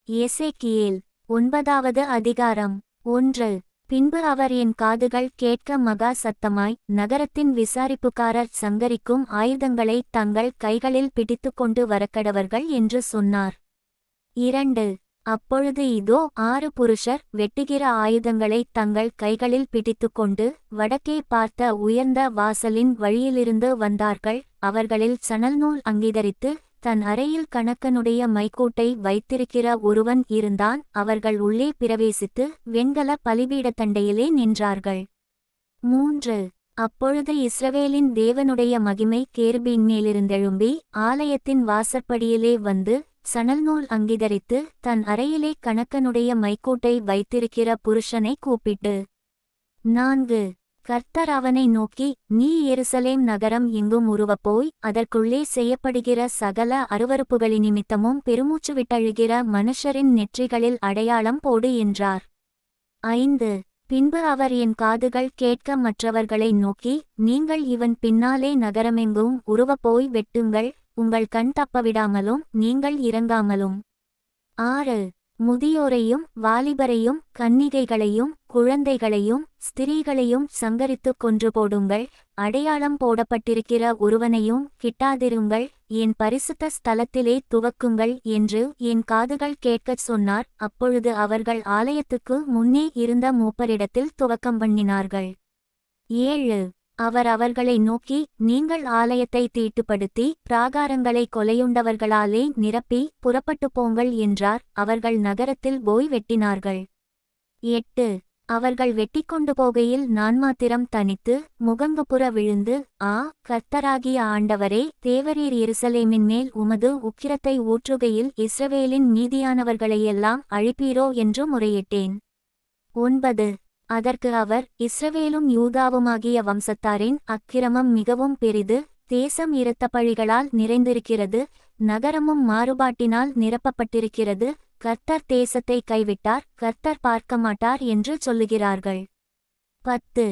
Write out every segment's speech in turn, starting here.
எசேக்கியேல் 9வது அதிகாரம் 1. பின்பு அவர் என் காதுகள் கேட்க மகா சத்தமாய், நகரத்தின் விசாரிப்புக்காரர் சங்கரிக்கும் ஆயுதங்களை தங்கள் கைகளில் பிடித்துக்கொண்டு வரக்கடவர்கள் என்று சொன்னார். 2. அப்பொழுது இதோ 6 புருஷர் வெட்டுகிற ஆயுதங்களை தங்கள் கைகளில் பிடித்துக்கொண்டு வடக்கே பார்த்த உயர்ந்த வாசலின் வழியிலிருந்து வந்தார்கள். அவர்களில் சணல்நூல் அங்கிதரித்து தன் அறையில் கணக்கனுடைய மைக்கூட்டை வைத்திருக்கிற ஒருவன் இருந்தான். அவர்கள் உள்ளே பிரவேசித்து வெண்கல பலிபீடத்தண்டையிலே நின்றார்கள். 3. அப்பொழுது இஸ்ரவேலின் தேவனுடைய மகிமை கேருபீன் மேலிருந்தெழும்பி ஆலயத்தின் வாசற்படியிலே வந்து சணல்நூல் அங்கிதரித்து தன் அறையிலே கணக்கனுடைய மைக்கூட்டை வைத்திருக்கிற புருஷனை கூப்பிட்டு, 4. கர்த்தர் அவனை நோக்கி, நீ எருசலேம் நகரம் எங்கும் உருவப்போய் அதற்குள்ளே செய்யப்படுகிற சகல அருவருப்புகளினிமித்தமும் பெருமூச்சு விட்டழுகிற மனுஷரின் நெற்றிகளில் அடையாளம் போடு என்றார். 5. பின்பு அவர் என் காதுகள் கேட்க மற்றவர்களை நோக்கி, நீங்கள் இவன் பின்னாலே நகரமெங்கும் உருவப்போய் வெட்டுங்கள், உங்கள் கண் தப்பவிடாமலும் நீங்கள் இறங்காமலும். 6. முதியோரையும் வாலிபரையும் கன்னிகைகளையும் குழந்தைகளையும் ஸ்திரீகளையும் சங்கரித்துக் கொன்று போடுங்கள், அடையாளம் போடப்பட்டிருக்கிற ஒருவனையும் கிட்டாதிருங்கள், என் பரிசுத்த ஸ்தலத்திலே துவக்குங்கள் என்று என் காதுகள் கேட்கச் சொன்னார். அப்பொழுது அவர்கள் ஆலயத்துக்கு முன்னே இருந்த மூப்பரிடத்தில் துவக்கம் பண்ணினார்கள். 7. அவர் அவர்களை நோக்கி, நீங்கள் ஆலயத்தை தீட்டுப்படுத்தி பிராகாரங்களை கொலையுண்டவர்களாலே நிரப்பி புறப்பட்டு போங்கள் என்றார். அவர்கள் நகரத்தில் போய் வெட்டினார்கள். 8. அவர்கள் வெட்டிக்கொண்டு போகையில் நான் மாத்திரம் தனித்து முகங்குப்புற விழுந்து, கர்த்தராகிய ஆண்டவரே, தேவரீர் எருசலேமின் மேல் உமது உக்கிரத்தை ஊற்றுகையில் இஸ்ரவேலின் மீதியானவர்களையெல்லாம் அழிப்பீரோ என்று முறையிட்டேன். 9. அதற்கு அவர், இஸ்ரவேலும் யூதாவுமாகிய வம்சத்தாரின் அக்கிரமம் மிகவும் பெரிது, தேசம் இரத்த பழிகளால் நிறைந்திருக்கிறது, நகரமும் மாறுபாட்டினால் நிரப்பப்பட்டிருக்கிறது, கர்த்தர் தேசத்தை கைவிட்டார், கர்த்தர் பார்க்க மாட்டார் என்று சொல்லுகிறார்கள். 10.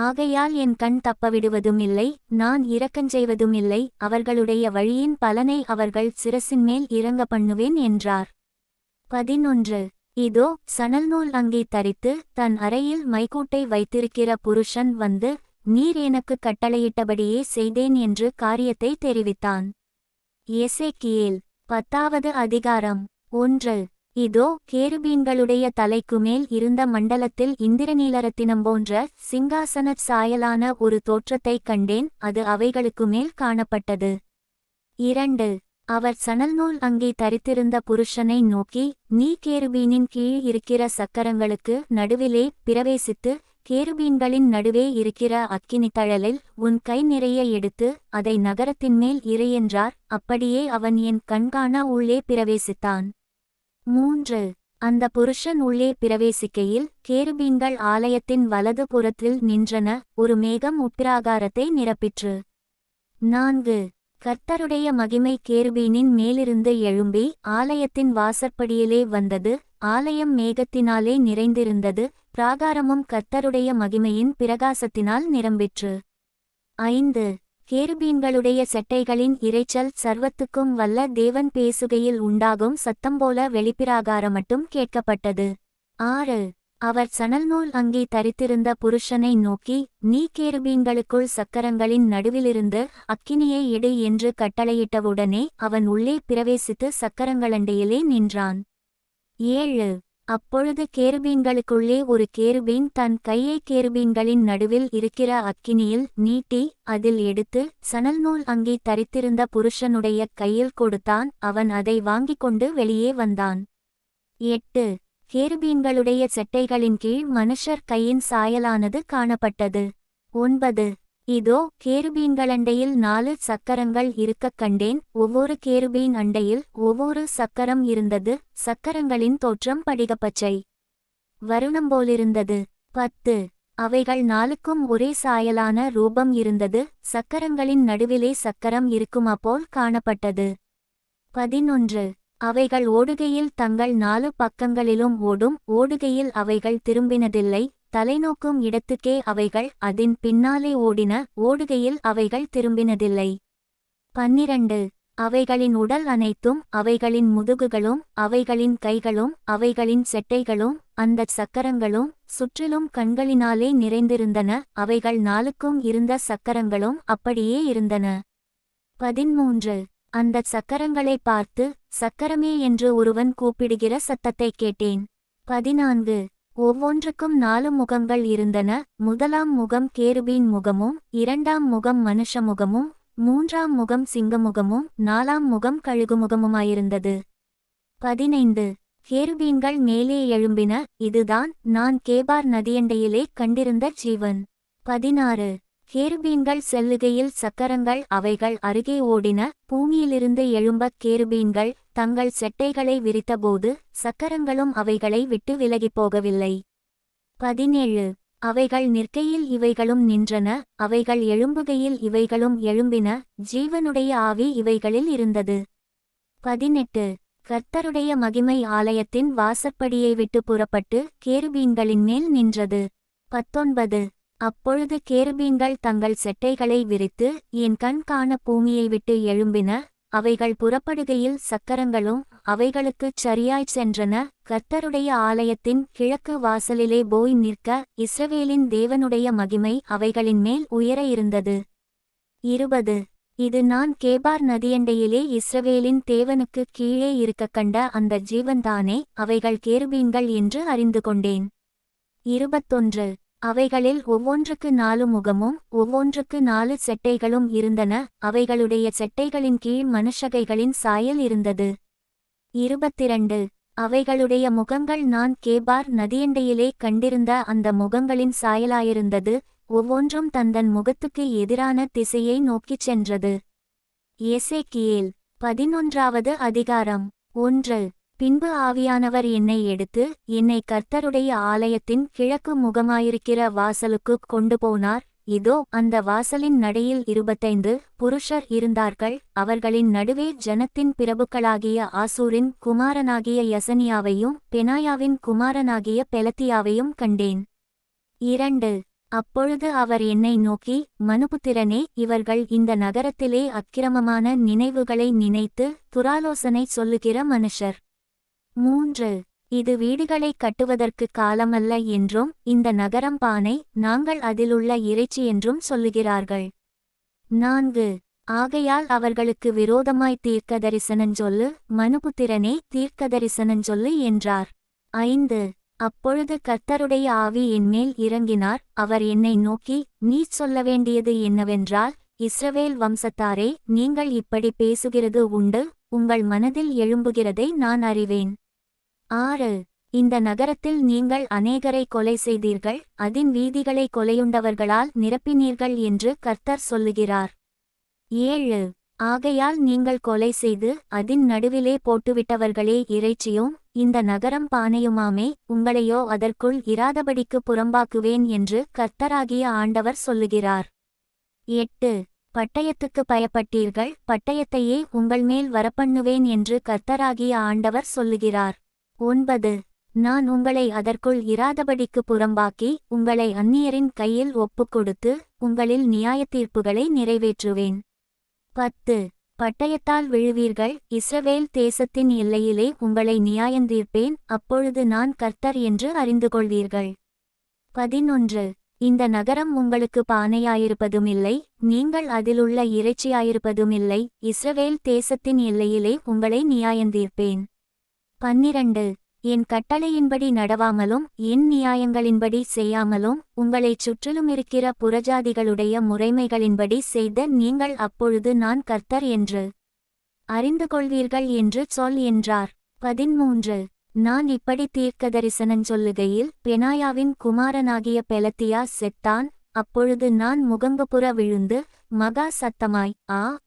ஆகையால் என் கண் தப்பவிடுவதும் இல்லை, நான் இரக்கஞ்செய்வதும் இல்லை, அவர்களுடைய வழியின் பலனை அவர்கள் சிரசின்மேல் இறங்க பண்ணுவேன் என்றார். 11. இதோ சணல்நூல் அங்கி தரித்து தன் அறையில் மைக்கூட்டை வைத்திருக்கிற புருஷன் வந்து, நீர் எனக்கு கட்டளையிட்டபடியே செய்தேன் என்று காரியத்தை தெரிவித்தான். எசேக்கியேல் 10வது அதிகாரம் 1. இதோ கேருபீன்களுடைய தலைக்குமேல் இருந்த மண்டலத்தில் இந்திரநீலரத்தினம் போன்ற சிங்காசன சாயலான ஒரு தோற்றத்தைக் கண்டேன், அது அவைகளுக்கு மேல் காணப்பட்டது. 2. அவர் சணல்நூல் அங்கி தரித்திருந்த புருஷனை நோக்கி, நீ கேருபீனின் கீழ் இருக்கிற சக்கரங்களுக்கு நடுவிலே பிரவேசித்து கேருபீன்களின் நடுவே இருக்கிற அக்கினி தழலில் உன் கை நிறைய எடுத்து அதை நகரத்தின்மேல் இறை என்றார். அப்படியே அவன் என் கண்காண உள்ளே பிரவேசித்தான். 3. அந்த புருஷன் உள்ளே பிரவேசிக்கையில் கேருபீன்கள் ஆலயத்தின் வலது புறத்தில் நின்றன, ஒரு மேகம் உப்பிராகாரத்தை நிரப்பிற்று. 4. கர்த்தருடைய மகிமை கேருபீனின் மேலிருந்து எழும்பி ஆலயத்தின் வாசற்படியிலே வந்தது, ஆலயம் மேகத்தினாலே நிறைந்திருந்தது, பிராகாரமும் கர்த்தருடைய மகிமையின் பிரகாசத்தினால் நிரம்பிற்று. 5. கேருபீன்களுடைய செட்டைகளின் இரைச்சல் சர்வத்துக்கும் வல்ல தேவன் பேசுகையில் உண்டாகும் சத்தம்போல வெளிப்பிராகாரமட்டும் கேட்கப்பட்டது. 6. அவர் சணல்நூல் அங்கி தரித்திருந்த புருஷனை நோக்கி, நீ கேருபீன்களுக்குள் சக்கரங்களின் நடுவிலிருந்து அக்கினியை எடு என்று கட்டளையிட்டவுடனே அவன் உள்ளே பிரவேசித்து சக்கரங்களண்டையிலே நின்றான். 7. அப்பொழுது கேருபீன்களுக்குள்ளே ஒரு கேருபீன் தன் கையை கேருபீன்களின் நடுவில் இருக்கிற அக்கினியில் நீட்டி அதில் எடுத்து சணல்நூல் அங்கி தரித்திருந்த புருஷனுடைய கையில் கொடுத்தான். அவன் அதை வாங்கிக் கொண்டு வெளியே வந்தான். 8. கேருபீன்களுடைய செட்டைகளின் கீழ் மனுஷர் கையின் சாயலானது காணப்பட்டது. 9. இதோ கேருபீன்களண்டையில் 4 சக்கரங்கள் இருக்கக் கண்டேன், ஒவ்வொரு கேருபீன் அண்டையில் ஒவ்வொரு சக்கரம் இருந்தது, சக்கரங்களின் தோற்றம் படிகப்பச்சை வருணம்போலிருந்தது. 10. அவைகள் 4க்கும் ஒரே சாயலான ரூபம் இருந்தது, சக்கரங்களின் நடுவிலே சக்கரம் இருக்குமாப்போல் காணப்பட்டது. 11. அவைகள் ஓடுகையில் தங்கள் 4 பக்கங்களிலும் ஓடும், ஓடுகையில் அவைகள் திரும்பினதில்லை, தலைநோக்கும் இடத்துக்கே அவைகள் அதன் பின்னாலே ஓடின, ஓடுகையில் அவைகள் திரும்பினதில்லை. 12. அவைகளின் உடல் அனைத்தும், அவைகளின் முதுகுகளும், அவைகளின் கைகளும், அவைகளின் செட்டைகளும், அந்தச் சக்கரங்களும் சுற்றிலும் கண்களினாலே நிறைந்திருந்தன. அவைகள் நாலுக்கும் இருந்த சக்கரங்களும் அப்படியே இருந்தன. 13 அந்தச் சக்கரங்களை பார்த்து, சக்கரமே என்று ஒருவன் கூப்பிடுகிற சத்தத்தைக் கேட்டேன். 14 ஒவ்வொன்றுக்கும் 4 முகங்கள் இருந்தன. முதலாம் முகம் கேருபீன் முகமும், இரண்டாம் முகம் மனுஷ முகமும், மூன்றாம் முகம் சிங்கமுகமும், 4ஆம் முகம் கழுகுமுகமுமாயிருந்தது. 15 கேருபீன்கள் மேலே எழும்பின. இதுதான் நான் கேபார் நதியண்டையிலே கண்டிருந்த ஜீவன். 16 கேருபீன்கள் செல்லுகையில் சக்கரங்கள் அவைகள் அருகே ஓடின. பூமியிலிருந்து எழும்பக் கேருபீன்கள் தங்கள் செட்டைகளை விரித்தபோது சக்கரங்களும் அவைகளை விட்டு விலகிப் போகவில்லை. 17 அவைகள் நிற்கையில் இவைகளும் நின்றன. அவைகள் எழும்புகையில் இவைகளும் எழும்பின. ஜீவனுடைய ஆவி இவைகளில் இருந்தது. 18 கர்த்தருடைய மகிமை ஆலயத்தின் வாசற்படியை விட்டு புறப்பட்டு கேருபீன்களின் மேல் நின்றது. 19 அப்பொழுது கேருபீன்கள் தங்கள் செட்டைகளை விரித்து என் கண் காண பூமியை விட்டு எழும்பின. அவைகள் புறப்படுகையில் சக்கரங்களும் அவைகளுக்குச் சரியாய்ச் சென்றன. கர்த்தருடைய ஆலயத்தின் கிழக்கு வாசலிலே போய் நிற்க இஸ்ரவேலின் தேவனுடைய மகிமை அவைகளின் மேல் உயர இருந்தது. 20 இது நான் கேபார் நதியண்டையிலே இஸ்ரவேலின் தேவனுக்கு கீழே இருக்கக் கண்ட அந்த ஜீவன்தானே. அவைகள் கேருபீன்கள் என்று அறிந்து கொண்டேன். 21 அவைகளில் ஒவ்வொன்றுக்கு 4 முகமும், ஒவ்வொன்றுக்கு 4 செட்டைகளும் இருந்தன. அவைகளுடைய செட்டைகளின் கீழ் மனுஷகைகளின் சாயல் இருந்தது. 22 அவைகளுடைய முகங்கள் நான் கேபார் நதியண்டையிலே கண்டிருந்த அந்த முகங்களின் சாயலாயிருந்தது. ஒவ்வொன்றும் தந்தன் முகத்துக்கு எதிரான திசையை நோக்கிச் சென்றது. எசேக்கியேல் 11வது அதிகாரம். 1 பின்பு ஆவியானவர் என்னை எடுத்து என்னை கர்த்தருடைய ஆலயத்தின் கிழக்கு முகமாயிருக்கிற வாசலுக்குக் கொண்டு போனார். இதோ அந்த வாசலின் நடையில் 25 புருஷர் இருந்தார்கள். அவர்களின் நடுவே ஜனத்தின் பிரபுக்களாகிய ஆசூரின் குமாரனாகிய யசனியாவையும் பெனாயாவின் குமாரனாகிய பெலத்தியாவையும் கண்டேன். 2 அப்பொழுது அவர் என்னை நோக்கி, மனுபுத்திரனே, இவர்கள் இந்த நகரத்திலே அக்கிரமமான நினைவுகளை நினைத்து துராலோசனை சொல்லுகிற மனுஷர். 3 இது வீடுகளைக் கட்டுவதற்கு காலமல்ல என்றும் இந்த நகரம் பானை, நாங்கள் அதிலுள்ள இறைச்சி என்றும் சொல்லுகிறார்கள். 4 ஆகையால் அவர்களுக்கு விரோதமாய் தீர்க்கதரிசனஞ்சொல்லு, மனுபுத்திரனே, தீர்க்கதரிசனஞ்சொல்லு என்றார். 5 அப்பொழுது கர்த்தருடைய ஆவி என்மேல் இறங்கினார். அவர் என்னை நோக்கி, நீ சொல்ல வேண்டியது என்னவென்றால், இஸ்ரவேல் வம்சத்தாரே, நீங்கள் இப்படி பேசுகிறது உண்டு. உங்கள் மனதில் எழும்புகிறதை நான் அறிவேன். 6 இந்த நகரத்தில் நீங்கள் அநேகரை கொலை செய்தீர்கள், அதின் வீதிகளை கொலையுண்டவர்களால் நிரப்பினீர்கள் என்று கர்த்தர் சொல்லுகிறார். 7 ஆகையால் நீங்கள் கொலை செய்து அதின் நடுவிலே போட்டுவிட்டவர்களே இறைச்சியும் இந்த நகரம் பானையுமாமே. உங்களையோ அதற்குள் இராதபடிக்கு புறம்பாக்குவேன் என்று கர்த்தராகிய ஆண்டவர் சொல்லுகிறார். 8 பட்டயத்துக்கு பயப்பட்டீர்கள், பட்டயத்தையே உங்கள்மேல் வரப்பண்ணுவேன் என்று கர்த்தராகிய ஆண்டவர் சொல்லுகிறார். 9 நான் உங்களை அதற்குள் இராதபடிக்கு புறம்பாக்கி உங்களை அந்நியரின் கையில் ஒப்புக்கொடுத்து உங்களில் நியாயத்தீர்ப்புகளை நிறைவேற்றுவேன். 10 பட்டயத்தால் விழுவீர்கள், இஸ்ரவேல் தேசத்தின் எல்லையிலே உங்களை நியாயந்தீர்ப்பேன். அப்பொழுது நான் கர்த்தர் என்று அறிந்து கொள்வீர்கள். 11 இந்த நகரம் உங்களுக்கு பானையாயிருப்பதுமில்லை, நீங்கள் அதிலுள்ள இறைச்சியாயிருப்பதுமில்லை. இஸ்ரவேல் தேசத்தின் எல்லையிலே உங்களை நியாயந்தீர்ப்பேன். 12 என் கட்டளையின்படி நடவாமலும் என் நியாயங்களின்படி செய்யாமலும் உங்களைச் சுற்றிலுமிருக்கிற புறஜாதிகளுடைய முறைமைகளின்படி செய்த நீங்கள் அப்பொழுது நான் கர்த்தர் என்று அறிந்து கொள்வீர்கள் என்று சொல் என்றார். 13 நான் இப்படி தீர்க்கதரிசனஞ்சொல்லுகையில் பெனாயாவின் குமாரனாகிய பெலத்தியா செத்தான். அப்பொழுது நான் முகங்குப்புற விழுந்து மகா சத்தமாய்,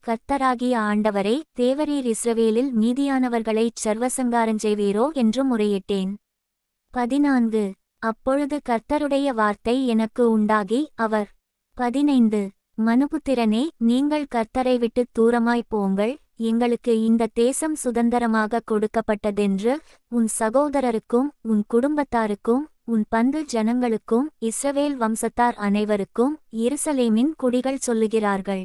கர்த்தராகிய ஆண்டவரே, தேவரீர் இஸ்ரவேலில் மீதியானவர்களைச் சர்வசங்காரஞ்செய்வீரோ என்று முறையிட்டேன். 14 அப்பொழுது கர்த்தருடைய வார்த்தை எனக்கு உண்டாகி அவர் 15 மனுபுத்திரனே, நீங்கள் கர்த்தரை விட்டுத் தூரமாய்ப் போங்கள். எங்களுக்கு இந்த தேசம் சுதந்தரமாக கொடுக்கப்பட்டதென்று உன் சகோதரருக்கும் உன் குடும்பத்தாருக்கும் உன் பந்து ஜனங்களுக்கும் இஸ்ரவேல் வம்சத்தார் அனைவருக்கும் எருசலேமின் குடிகள் சொல்லுகிறார்கள்.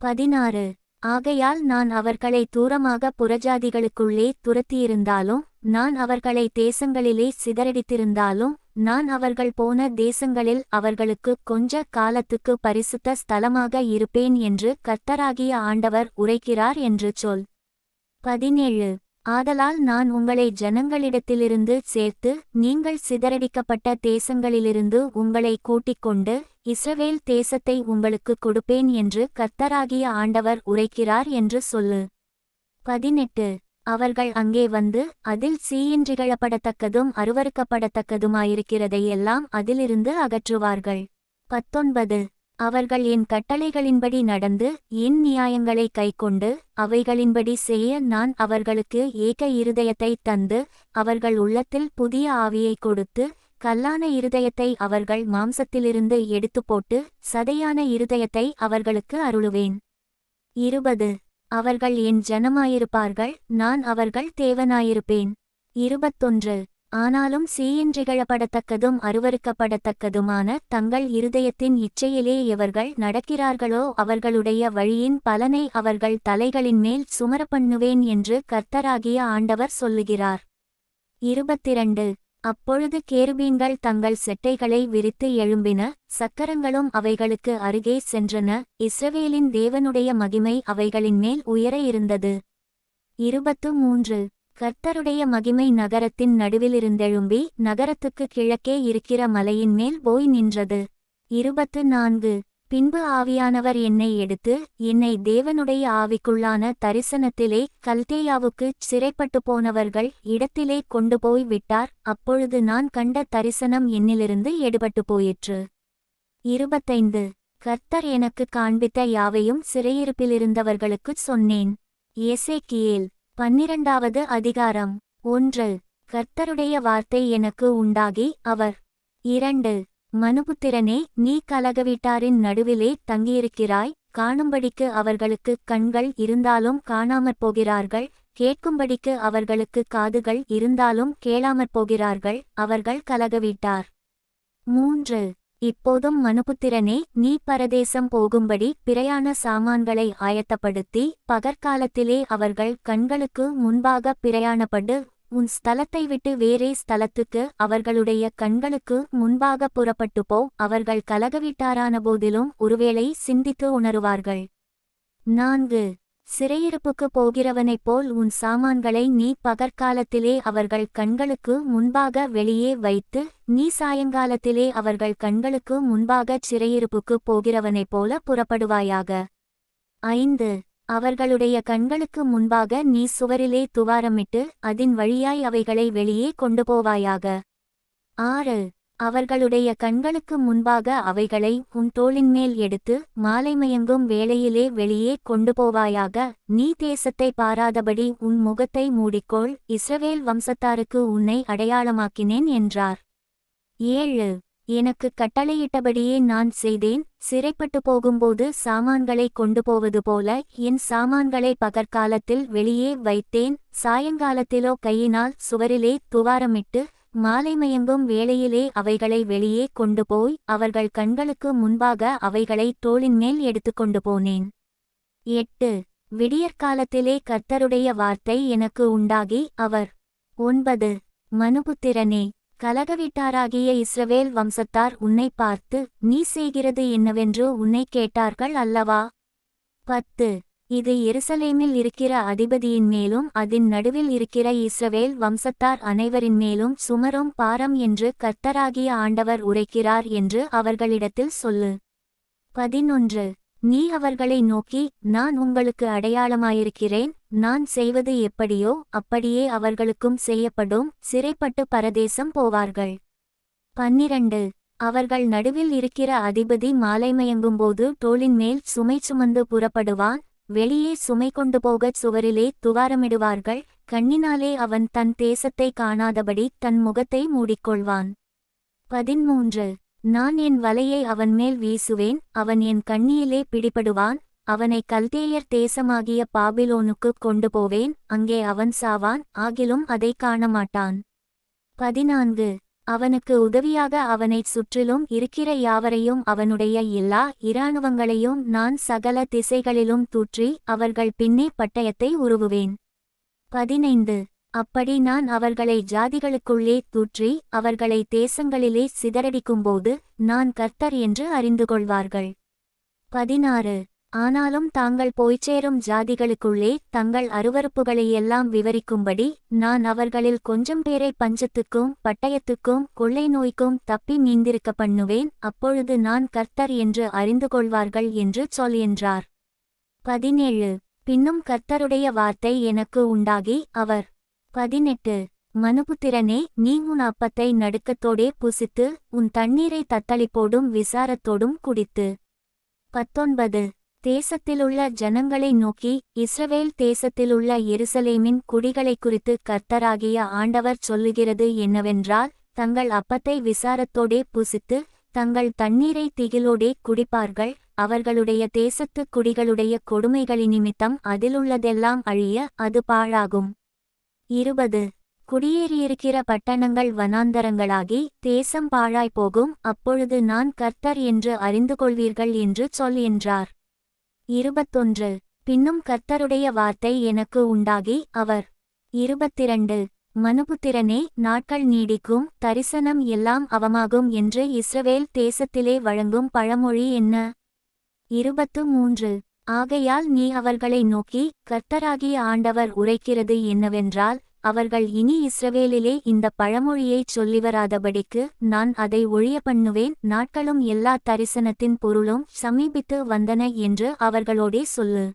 16 ஆகையால் நான் அவர்களை தூரமாக புறஜாதிகளுக்குள்ளே துரத்தியிருந்தாலும், நான் அவர்களை தேசங்களிலே சிதறடித்திருந்தாலும், நான் அவர்கள் போன தேசங்களில் அவர்களுக்கு கொஞ்ச காலத்துக்கு பரிசுத்த ஸ்தலமாக இருப்பேன் என்று கர்த்தராகிய ஆண்டவர் உரைக்கிறார் என்று சொல். 17 ஆதலால் நான் உங்களை ஜனங்களிடத்திலிருந்து சேர்த்து, நீங்கள் சிதறடிக்கப்பட்ட தேசங்களிலிருந்து உங்களை கூட்டிக்கொண்டு, இஸ்ரவேல் தேசத்தை உங்களுக்கு கொடுப்பேன் என்று கர்த்தராகிய ஆண்டவர் உரைக்கிறார் என்று சொல்லு. 18 அவர்கள் அங்கே வந்து, அதில் சீயின்றிகழப்படத்தக்கதும் அருவருக்கப்படத்தக்கதுமாயிருக்கிறதையெல்லாம் அதிலிருந்து அகற்றுவார்கள். 19 அவர்கள் என் கட்டளைகளின்படி நடந்து, என் நியாயங்களை கைக்கொண்டு, அவைகளின்படி செய்ய நான் அவர்களுக்கு ஏக இருதயத்தை தந்து, அவர்கள் உள்ளத்தில் புதிய ஆவியை கொடுத்து, கல்லான இருதயத்தை அவர்கள் மாம்சத்திலிருந்து எடுத்துப்போட்டு, சதையான இருதயத்தை அவர்களுக்கு அருளுவேன். 20 அவர்கள் என் ஜனமாயிருப்பார்கள், நான் அவர்கள் தேவனாயிருப்பேன். 21 ஆனாலும் சீயின்றிகழப்படத்தக்கதும் அருவருக்கப்படத்தக்கதுமான தங்கள் இருதயத்தின் இச்சையிலே எவர்கள் நடக்கிறார்களோ அவர்களுடைய வழியின் பலனை அவர்கள் தலைகளின் மேல் சுமரப்பண்ணுவேன் என்று கர்த்தராகிய ஆண்டவர் சொல்லுகிறார். 22 அப்பொழுது கேருபீன்கள் தங்கள் செட்டைகளை விரித்து எழும்பின, சக்கரங்களும் அவைகளுக்கு அருகே சென்றன, இஸ்ரவேலின் தேவனுடைய மகிமை அவைகளின் மேல் உயர இருந்தது. 23 கர்த்தருடைய மகிமை நகரத்தின் நடுவிலிருந்தெழும்பி, நகரத்துக்கு கிழக்கே இருக்கிற மலையின் மேல் போய் நின்றது. 24 பின்பு ஆவியானவர் என்னை எடுத்து, என்னை தேவனுடைய ஆவிக்குள்ளான தரிசனத்திலே கல்தேயாவுக்குச் சிறைப்பட்டு போனவர்கள் இடத்திலே கொண்டு போய் விட்டார். அப்பொழுது நான் கண்ட தரிசனம் என்னிலிருந்து எடுபட்டு போயிற்று. 25 கர்த்தர் எனக்கு காண்பித்த யாவையும் சிறையிருப்பிலிருந்தவர்களுக்குச் சொன்னேன். எசேக்கியேல் 12வது அதிகாரம். 1 கர்த்தருடைய வார்த்தை எனக்கு உண்டாகி, அவர் 2 மனுபுத்திரனே, நீ கலகவீட்டாரின் நடுவிலே தங்கியிருக்கிறாய், காணும்படிக்கு அவர்களுக்கு கண்கள் இருந்தாலும் காணாமற் போகிறார்கள், கேட்கும்படிக்கு அவர்களுக்கு காதுகள் இருந்தாலும் கேளாமற் போகிறார்கள், அவர்கள் கலகவீட்டார். 3 இப்போதும் மனுபுத்திரனே, நீ பரதேசம் போகும்படி பிரயாண சாமான்களை ஆயத்தப்படுத்தி, பகற்காலத்திலே அவர்கள் கண்களுக்கு முன்பாக பிரயாணப்படு, உன் ஸ்தலத்தை விட்டு வேறே ஸ்தலத்துக்கு அவர்களுடைய கண்களுக்கு முன்பாக புறப்பட்டு போ. அவர்கள் கலகவீட்டாரான போதிலும் ஒருவேளை சிந்தித்து உணருவார்கள். 4 சிறையிருப்புக்கு போகிறவனைப் போல் உன் சாமான்களை நீ பகற்காலத்திலே அவர்கள் கண்களுக்கு முன்பாக வெளியே வைத்து, நீ சாயங்காலத்திலே அவர்கள் கண்களுக்கு முன்பாகச் சிறையிருப்புக்குப் போகிறவனைப் போல புறப்படுவாயாக. 5 அவர்களுடைய கண்களுக்கு முன்பாக நீ சுவரிலே துவாரமிட்டு, அதின் வழியாய் அவைகளை வெளியே கொண்டு போவாயாக. 6 அவர்களுடைய கண்களுக்கு முன்பாக அவைகளை உன் தோளின்மேல் எடுத்து, மாலைமயங்கும் வேளையிலே வெளியே கொண்டு போவாயாக. நீ தேசத்தை பாராதபடி உன் முகத்தை மூடிக்கொள், இஸ்ரவேல் வம்சத்தாருக்கு உன்னை அடையாளமாக்கினேன் என்றார். 7 எனக்கு கட்டளையிட்டபடியே நான் செய்தேன். சிறைப்பட்டு போகும்போது சாமான்களை கொண்டு போவது போல என் சாமான்களை பகற்காலத்தில் வெளியே வைத்தேன், சாயங்காலத்திலோ கையினால் சுவரிலே துவாரமிட்டு, மாலைமயங்கும் வேளையிலே அவைகளை வெளியே கொண்டு போய், அவர்கள் கண்களுக்கு முன்பாக அவைகளை தோளின்மேல் எடுத்துக்கொண்டு போனேன். 8 விடியற்காலத்திலே கர்த்தருடைய வார்த்தை எனக்கு உண்டாகி, அவர் 9 மனுபுத்திரனே, கலகவீட்டாராகிய இஸ்ரவேல் வம்சத்தார் உன்னை பார்த்து, நீ செய்கிறது என்னவென்று உன்னை கேட்டார்கள் அல்லவா? 10 இது எருசலேமில் இருக்கிற அதிபதியின் மேலும் அதின் நடுவில் இருக்கிற இஸ்ரவேல் வம்சத்தார் அனைவரின் மேலும் சுமரும் பாரம் என்று கர்த்தராகிய ஆண்டவர் உரைக்கிறார் என்று அவர்களிடத்தில் சொல்லு. 11 நீ அவர்களை நோக்கி, நான் உங்களுக்கு அடையாளமாயிருக்கிறேன், நான் செய்வது எப்படியோ அப்படியே அவர்களுக்கும் செய்யப்படும், சிறைப்பட்டு பரதேசம் போவார்கள். 12 அவர்கள் நடுவில் இருக்கிற அதிபதி மாலைமயங்கும்போது தோளின் மேல் சுமை சுமந்து புறப்படுவான், வெளியே சுமை கொண்டு போகச் சுவரிலே துவாரமிடுவார்கள், கண்ணினாலே அவன் தன் தேசத்தை காணாதபடி தன் முகத்தை மூடிக்கொள்வான். 13 நான் என் வலையை அவன்மேல் வீசுவேன், அவன் என் கண்ணியிலே பிடிபடுவான், அவனை கல்தேயர் தேசமாகிய பாபிலோனுக்குக் கொண்டு போவேன், அங்கே அவன் சாவான், ஆகிலும் அதை காணமாட்டான். 14 அவனுக்கு உதவியாக அவனைச் சுற்றிலும் இருக்கிற யாவரையும் அவனுடைய எல்லா இராணுவங்களையும் நான் சகல திசைகளிலும் தூற்றி அவர்கள் பின்னே பட்டயத்தை உருவுவேன். 15 அப்படி நான் அவர்களை ஜாதிகளுக்குள்ளே தூற்றி அவர்களை தேசங்களிலே சிதறடிக்கும்போது நான் கர்த்தர் என்று அறிந்துகொள்வார்கள். 16 ஆனாலும் தாங்கள் போய்ச்சேரும் ஜாதிகளுக்குள்ளே தங்கள் அருவருப்புகளையெல்லாம் விவரிக்கும்படி நான் அவர்களில் கொஞ்சம் பேரை பஞ்சத்துக்கும் பட்டயத்துக்கும் கொள்ளை நோய்க்கும் தப்பி மீந்திருக்க பண்ணுவேன். அப்பொழுது நான் கர்த்தர் என்று அறிந்துகொள்வார்கள் என்று சொல் என்றார். 17 பின்னும் கர்த்தருடைய வார்த்தை எனக்கு உண்டாகி அவர் 18 மனுபுத்திரனே, நீ உன் அப்பத்தை நடுக்கத்தோடே புசித்து உன் தண்ணீரை தத்தளிப்போடும் விசாரத்தோடும் குடித்து. 19 தேசத்திலுள்ள ஜனங்களை நோக்கி, இஸ்ரவேல் தேசத்திலுள்ள எருசலேமின் குடிகளைக் குறித்து கர்த்தராகிய ஆண்டவர் சொல்லுகிறது என்னவென்றால், தங்கள் அப்பத்தை விசாரத்தோடே புசித்து தங்கள் தண்ணீரை திகிலோடே குடிப்பார்கள். அவர்களுடைய தேசத்து குடிகளுடைய கொடுமைகளினிமித்தம் அதிலுள்ளதெல்லாம் அழிய அது பாழாகும். 20 குடியேறியிருக்கிற பட்டணங்கள் வனாந்தரங்களாகி தேசம் பாழாய்ப்போகும். அப்பொழுது நான் கர்த்தர் என்று அறிந்துகொள்வீர்கள் என்று சொல் என்றார். 21 பின்னும் கர்த்தருடைய வார்த்தை எனக்கு உண்டாகி அவர் 22 மனுபுத்திரனே, நாட்கள் நீடிக்கும், தரிசனம் எல்லாம் அவமாகும் என்று இஸ்ரவேல் தேசத்திலே வழங்கும் பழமொழி என்ன? 23 ஆகையால் நீ அவர்களை நோக்கி, கர்த்தராகிய ஆண்டவர் உரைக்கிறது என்னவென்றால், அவர்கள் இனி இஸ்ரவேலிலே இந்த பழமொழியைச் சொல்லிவராதபடிக்கு நான் அதை ஒழிய பண்ணுவேன். நாட்களும் எல்லா தரிசனத்தின் பொருளும் சமீபித்து வந்தன என்று அவர்களோடே சொல்லு.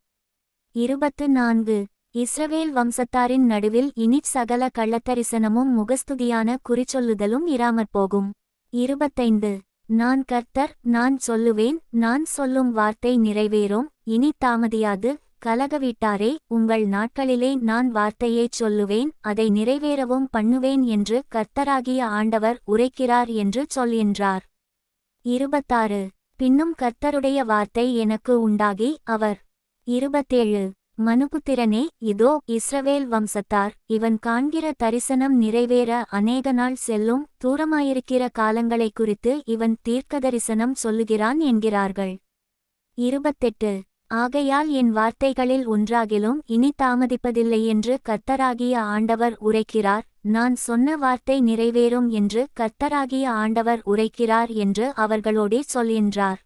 24 இஸ்ரவேல் வம்சத்தாரின் நடுவில் இனிச் சகல கள்ளத்தரிசனமும் முகஸ்துதியான குறிச்சொல்லுதலும் இராமற்போகும். 25 நான் கர்த்தர், நான் சொல்லுவேன், நான் சொல்லும் வார்த்தை நிறைவேறும், இனி தாமதியாது. கலக வீட்டாரே, உங்கள் நாட்களிலே நான் வார்த்தையைச் சொல்லுவேன், அதை நிறைவேறவும் பண்ணுவேன் என்று கர்த்தராகிய ஆண்டவர் உரைக்கிறார் என்று சொல் என்றார். 26 பின்னும் கர்த்தருடைய வார்த்தை எனக்கு உண்டாகி அவர் 27 மனுபுத்திரனே, இதோ இஸ்ரவேல் வம்சத்தார் இவன் காண்கிற தரிசனம் நிறைவேற அநேக நாள் செல்லும், தூரமாயிருக்கிற காலங்களைக் குறித்து இவன் தீர்க்கதரிசனம் சொல்லுகிறான் என்கிறார்கள். 28 ஆகையால் என் வார்த்தைகளில் ஒன்றாகிலும் இனி தாமதிப்பதில்லை என்று கர்த்தராகிய ஆண்டவர் உரைக்கிறார். நான் சொன்ன வார்த்தை நிறைவேறும் என்று கர்த்தராகிய ஆண்டவர் உரைக்கிறார் என்று அவர்களோடே சொல் என்றார்.